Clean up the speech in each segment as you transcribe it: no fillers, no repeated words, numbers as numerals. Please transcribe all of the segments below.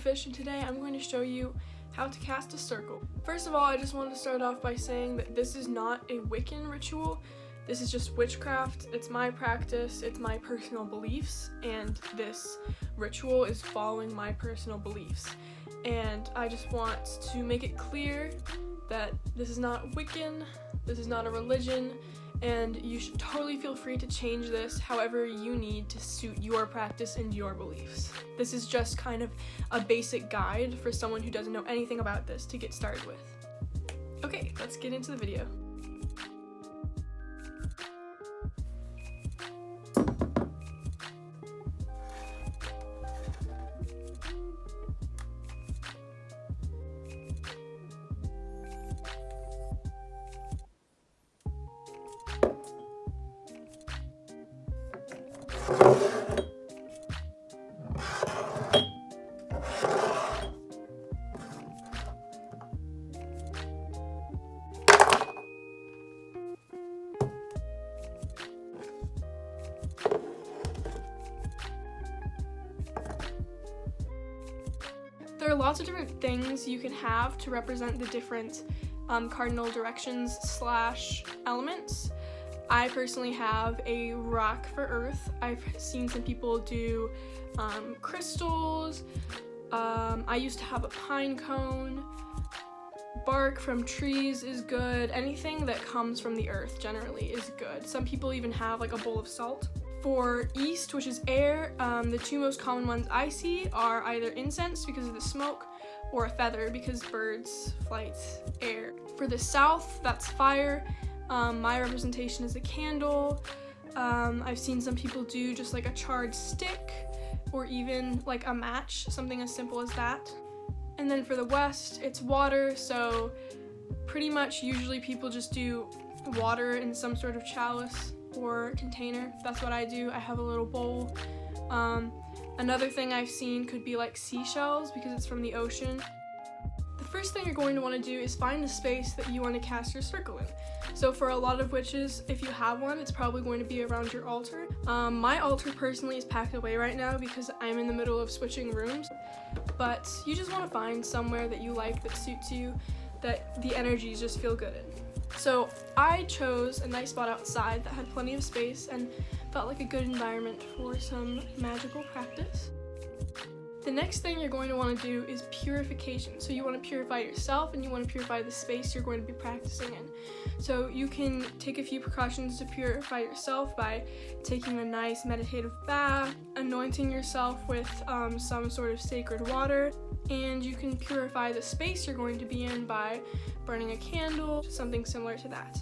Fish, and today I'm going to show you how to cast a circle. First of all, I just wanted to start off by saying that this is not a Wiccan ritual. This is just witchcraft. It's my practice, it's my personal beliefs, and this ritual is following my personal beliefs. And I just want to make it clear that this is not Wiccan, this is not a religion, and you should totally feel free to change this however you need to suit your practice and your beliefs. This is just kind of a basic guide for someone who doesn't know anything about this to get started with. Okay, let's get into the video. There are lots of different things you can have to represent the different cardinal directions / elements. I personally have a rock for earth. I've seen some people do crystals. I used to have a pine cone. Bark from trees is good. Anything that comes from the earth generally is good. Some people even have like a bowl of salt. For east, which is air, the two most common ones I see are either incense because of the smoke or a feather because birds, flight, air. For the south, that's fire. My representation is a candle. I've seen some people do just like a charred stick or even like a match, something as simple as that. And then for the west, it's water, so pretty much usually people just do water in some sort of chalice or container. That's what I do. I have a little bowl. Another thing I've seen could be like seashells because it's from the ocean. The first thing you're going to want to do is find the space that you want to cast your circle in. So for a lot of witches, if you have one, it's probably going to be around your altar. My altar personally is packed away right now because I'm in the middle of switching rooms, but you just want to find somewhere that you like, that suits you, that the energies just feel good in. So I chose a nice spot outside that had plenty of space and felt like a good environment for some magical practice. The next thing you're going to want to do is purification. So you want to purify yourself and you want to purify the space you're going to be practicing in. So you can take a few precautions to purify yourself by taking a nice meditative bath, anointing yourself with some sort of sacred water, and you can purify the space you're going to be in by burning a candle, something similar to that.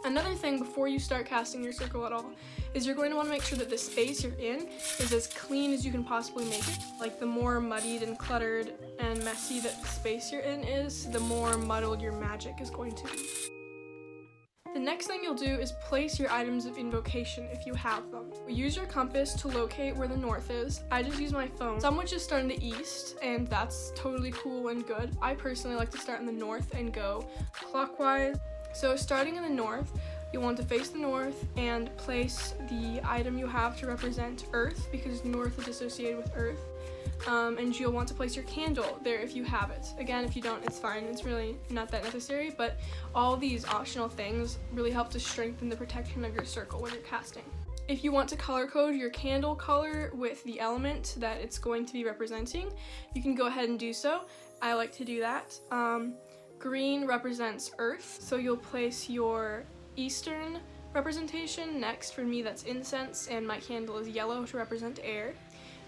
Another thing before you start casting your circle at all is you're going to want to make sure that the space you're in is as clean as you can possibly make it. Like the more muddied and cluttered and messy that the space you're in is, the more muddled your magic is going to be. The next thing you'll do is place your items of invocation if you have them. Use your compass to locate where the north is. I just use my phone. Some witches start in the east, and that's totally cool and good. I personally like to start in the north and go clockwise. So starting in the north, you want to face the north and place the item you have to represent earth because north is associated with earth. And you'll want to place your candle there if you have it. Again, if you don't, it's fine. It's really not that necessary, but all these optional things really help to strengthen the protection of your circle when you're casting. If you want to color code your candle color with the element that it's going to be representing, you can go ahead and do so. I like to do that. Green represents earth, so you'll place your eastern representation next. For me, that's incense, and my candle is yellow to represent air.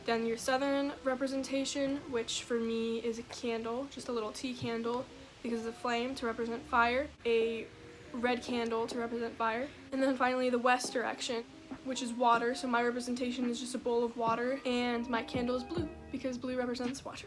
Then your southern representation, which for me is a candle, just a little tea candle because of the flame to represent fire, a red candle to represent fire, and then finally the west direction, which is water, so my representation is just a bowl of water, and my candle is blue because blue represents water.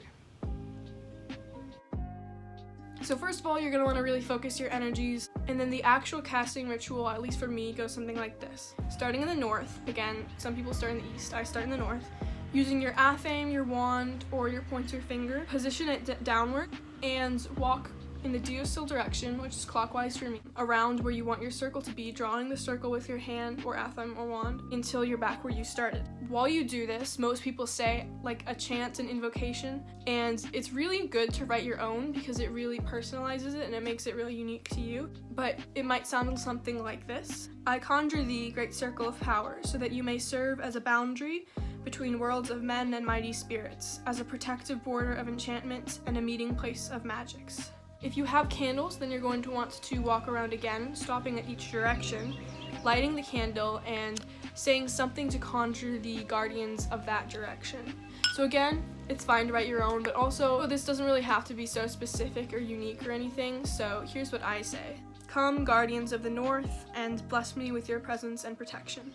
So first of all, you're going to want to really focus your energies, and then the actual casting ritual, at least for me, goes something like this. Starting in the north, again, some people start in the east, I start in the north. Using your athame, your wand, or your pointer finger, position it downward and walk in the diastyl direction, which is clockwise for me, around where you want your circle to be, drawing the circle with your hand or athame or wand until you're back where you started. While you do this, most people say like a chant and invocation, and it's really good to write your own because it really personalizes it and it makes it really unique to you. But it might sound something like this. I conjure thee, great circle of power, so that you may serve as a boundary between worlds of men and mighty spirits, as a protective border of enchantment and a meeting place of magics. If you have candles, then you're going to want to walk around again, stopping at each direction, lighting the candle, and saying something to conjure the guardians of that direction. So again, it's fine to write your own, but also this doesn't really have to be so specific or unique or anything, so here's what I say. Come, guardians of the north, and bless me with your presence and protection.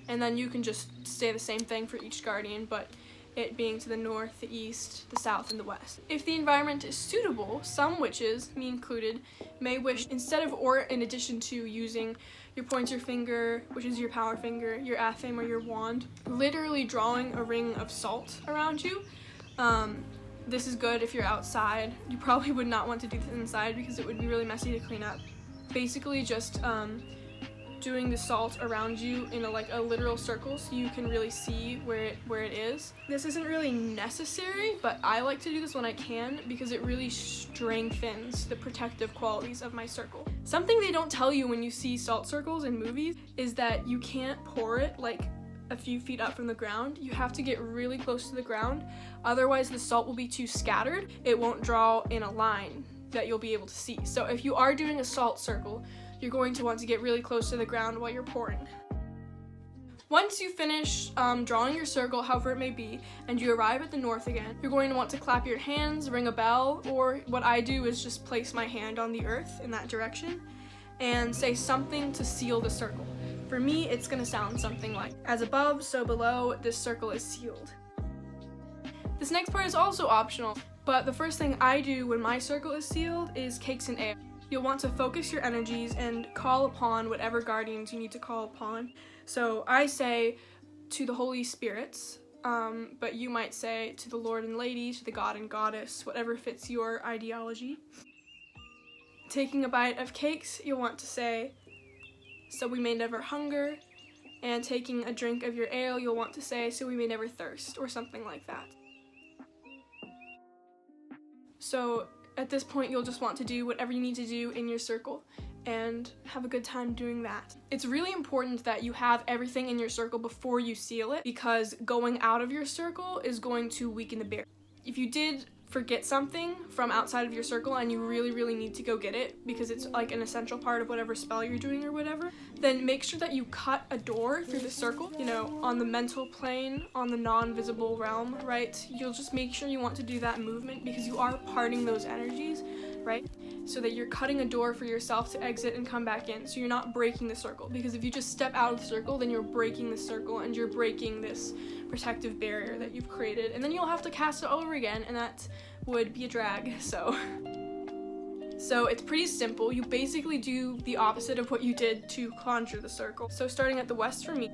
And then you can just say the same thing for each guardian, but it being to the north, the east, the south, and the west. If the environment is suitable, some witches, me included, may wish, instead of or in addition to using your pointer finger, which is your power finger, your athame or your wand, literally drawing a ring of salt around you. This is good if you're outside. You probably would not want to do this inside because it would be really messy to clean up. Basically just doing the salt around you in a literal circle so you can really see where it is. This isn't really necessary, but I like to do this when I can because it really strengthens the protective qualities of my circle. Something they don't tell you when you see salt circles in movies is that you can't pour it like a few feet up from the ground. You have to get really close to the ground, otherwise the salt will be too scattered. It won't draw in a line that you'll be able to see. So if you are doing a salt circle, you're going to want to get really close to the ground while you're pouring. Once you finish drawing your circle, however it may be, and you arrive at the north again, you're going to want to clap your hands, ring a bell, or what I do is just place my hand on the earth in that direction and say something to seal the circle. For me, it's going to sound something like, as above, so below, this circle is sealed. This next part is also optional, but the first thing I do when my circle is sealed is cakes and ale. You'll want to focus your energies and call upon whatever guardians you need to call upon. So I say to the Holy Spirits, but you might say to the Lord and Lady, to the God and Goddess, whatever fits your ideology. Taking a bite of cakes, you'll want to say, so we may never hunger. And taking a drink of your ale, you'll want to say, so we may never thirst, or something like that. So at this point, you'll just want to do whatever you need to do in your circle and have a good time doing that. It's really important that you have everything in your circle before you seal it, because going out of your circle is going to weaken the barrier. If you did forget something from outside of your circle and you really need to go get it because it's like an essential part of whatever spell you're doing or whatever, then make sure that you cut a door through the circle, you know, on the mental plane, on the non-visible realm, right? You'll just make sure you want to do that movement because you are parting those energies, right? So that you're cutting a door for yourself to exit and come back in, so you're not breaking the circle, because if you just step out of the circle, then you're breaking the circle and you're breaking this protective barrier that you've created, and then you'll have to cast it all over again, and that would be a drag. So it's pretty simple. You basically do the opposite of what you did to conjure the circle. So starting at the west for me,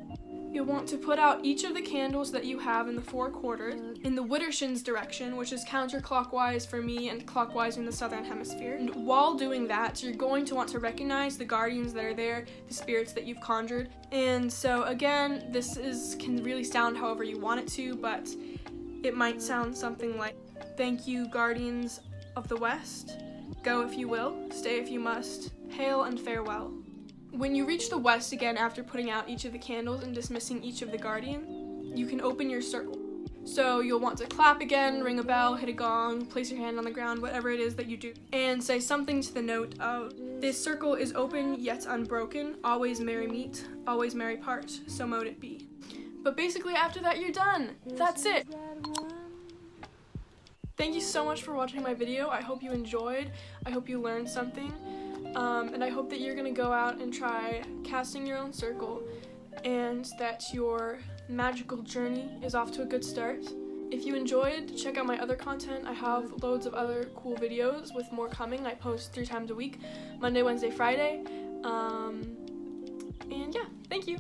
you'll want to put out each of the candles that you have in the 4 quarters in the Widdershins direction, which is counterclockwise for me and clockwise in the southern hemisphere. And while doing that, you're going to want to recognize the guardians that are there, the spirits that you've conjured. And so again, this can really sound however you want it to, but it might sound something like, thank you, guardians of the west. Go if you will, stay if you must. Hail and farewell. When you reach the west again after putting out each of the candles and dismissing each of the guardians, you can open your circle. So you'll want to clap again, ring a bell, hit a gong, place your hand on the ground, whatever it is that you do, and say something to the note of, this circle is open yet unbroken, always merry meet, always merry part, so mote it be. But basically after that you're done. That's it. Thank you so much for watching my video. I hope you enjoyed. I hope you learned something. And I hope that you're gonna go out and try casting your own circle and that your magical journey is off to a good start. If you enjoyed, check out my other content. I have loads of other cool videos with more coming. I post 3 times a week, Monday, Wednesday, Friday. And yeah, thank you.